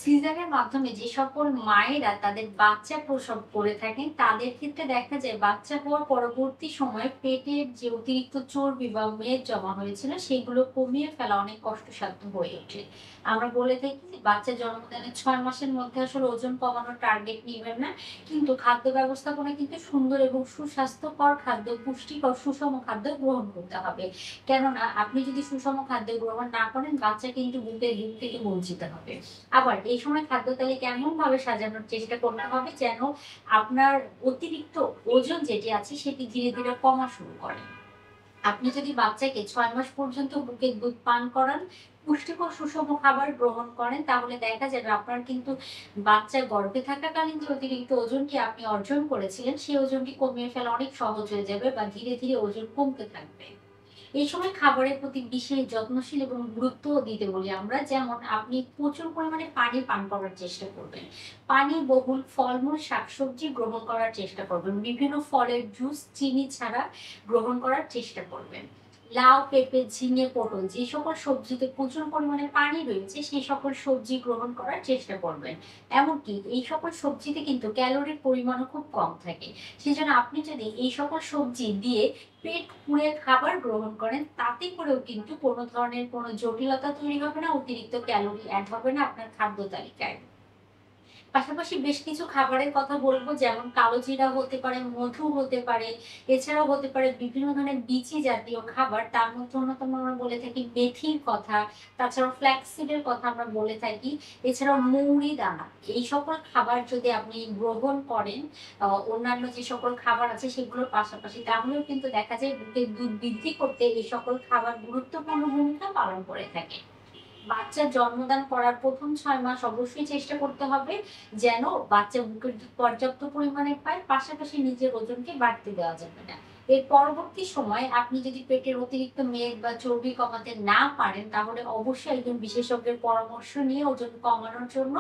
সিজারের মাধ্যমে যে সকল মায়েরা তাদের বাচ্চা প্রসব করে থাকেন তাদের ক্ষেত্রে দেখা যায় বাচ্চা হওয়ার পরবর্তী সময়ে পেটের যে অতিরিক্ত চর্বি বা মেদ জমা হয়েছিল সেগুলো কমিয়ে ফেলা অনেক কষ্টসাধ্য হয়ে ওঠে। আমরা বলে থাকি যে বাচ্চা জন্মদানের 6 মাসের মধ্যে আসলে ওজন কমানোর টার্গেট নিবেন না, কিন্তু খাদ্য ব্যবস্থাপনা কিন্তু সুন্দর এবং সুস্বাস্থ্যকর খাদ্য, পুষ্টিকর সুষম খাদ্য গ্রহণ করতে হবে। কেননা আপনি যদি সুষম খাদ্য গ্রহণ না করেন বাচ্চা কিন্তু বুকের দুধ থেকে বঞ্চিত হবে। আবার এই সময় খাদ্য তালিকা এমনভাবে সাজানোর চেষ্টা করতে হবে যেন আপনার অতিরিক্ত ওজন যেটি আছে সেটি ধীরে, ধীরে কমা শুরু করে। আপনি যদি বাচ্চাকে ৬ মাস পর্যন্ত বুকের দুধ পান করান, পুষ্টিকর সুষম খাবার গ্রহণ করেন তাহলে দেখা যাবে আপনার কিন্তু বাচ্চা গর্ভে থাকাকালীন যে অতিরিক্ত ওজনটি আপনি অর্জন করেছিলেন সেই ওজনটি কমিয়ে ফেলা অনেক সহজ হয়ে যাবে বা ধীরে, ধীরে ওজন কমতে থাকবে। এই সময় খাবারের প্রতি বিশেষ যত্নশীল এবং গুরুত্বও দিতে বলি আমরা। যেমন আপনি প্রচুর পরিমাণে পানি পান করার চেষ্টা করবেন। পানি বহুল ফলমূল, শাকসবজি গ্রহণ করার চেষ্টা করবেন। বিভিন্ন ফলের জুস চিনি ছাড়া গ্রহণ করার চেষ্টা করবেন। লাউ, পেঁপে, ঝিঙে, পটল যে সকল সবজিতে প্রচুর পরিমাণে পানি রয়েছে সেই সকল সবজি গ্রহণ করার চেষ্টা করবেন। এমনকি এই সকল সবজিতে কিন্তু ক্যালোরির পরিমাণও খুব কম থাকে। সেজন্য আপনি যদি এই সকল সবজি দিয়ে পেট পুড়ে খাবার গ্রহণ করেন তাতে করেও কিন্তু কোনো ধরনের কোনো জটিলতা তৈরি হবে না, অতিরিক্ত ক্যালোরি এড হবে না আপনার খাদ্য তালিকায়। পাশাপাশি বেশ কিছু খাবারের কথা বলব যেমন কালো জিরা হতে পারে, মধু হতে পারে, এছাড়াও হতে পারে বিভিন্ন ধরনের বীচি জাতীয় খাবার। তার মধ্যে অন্যতম আমরা বলে থাকি মেথির কথা, তাছাড়াও ফ্ল্যাক্স সিডের কথা আমরা বলে থাকি। এছাড়াও মৌরি দানা। এই সকল খাবার যদি আপনি গ্রহণ করেন অন্যান্য যে সকল খাবার আছে সেগুলোর পাশাপাশি তাহলেও কিন্তু দেখা যায় বুকের দুধ বৃদ্ধি করতে এই সকল খাবার গুরুত্বপূর্ণ ভূমিকা পালন করে থাকে। বাচ্চার জন্মদান করার ১ম ৬ মাস অবশ্যই চেষ্টা করতে হবে যেন বাচ্চা বুকের দুধ পর্যাপ্ত পরিমাণে পায়, পাশাপাশি নিজের ওজনকে বাড়তে দেওয়া যাবে না। এর পরবর্তী সময়ে আপনি যদি পেটের অতিরিক্ত মেদ বা চর্বি কমাতে না পারেন, তাহলে অবশ্যই একজন বিশেষজ্ঞের পরামর্শ নিয়ে ওজন কমানোর জন্য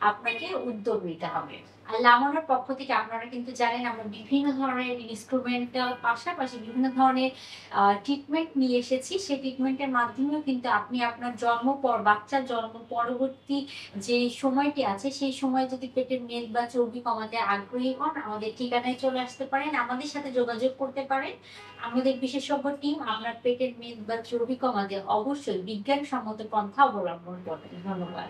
আপনাকে উদ্যোগ নিতে হবে। আর লামানোর পক্ষ থেকে আপনারা কিন্তু জানেন আমরা বিভিন্ন ধরনের ইন্সট্রুমেন্টাল পাশাপাশি বিভিন্ন ধরনের ট্রিটমেন্ট নিয়ে এসেছি। সেই ট্রিটমেন্টের মাধ্যমেও কিন্তু আপনি আপনার জন্ম পর বাচ্চার জন্ম পরবর্তী যে সময়টি আছে, সেই সময়ে যদি পেটের মেদ বা চর্বি কমাতে আগ্রহী হন, আমাদের ঠিকানায় চলে আসতে পারেন। আমাদের সাথে যোগাযোগ করতে পারেন। আমাদের বিশেষজ্ঞ টিম আপনার পেটের মেদ বা চর্বি কমাতে অবশ্যই বিজ্ঞানসম্মত পন্থা অবলম্বন করবেন। ধন্যবাদ।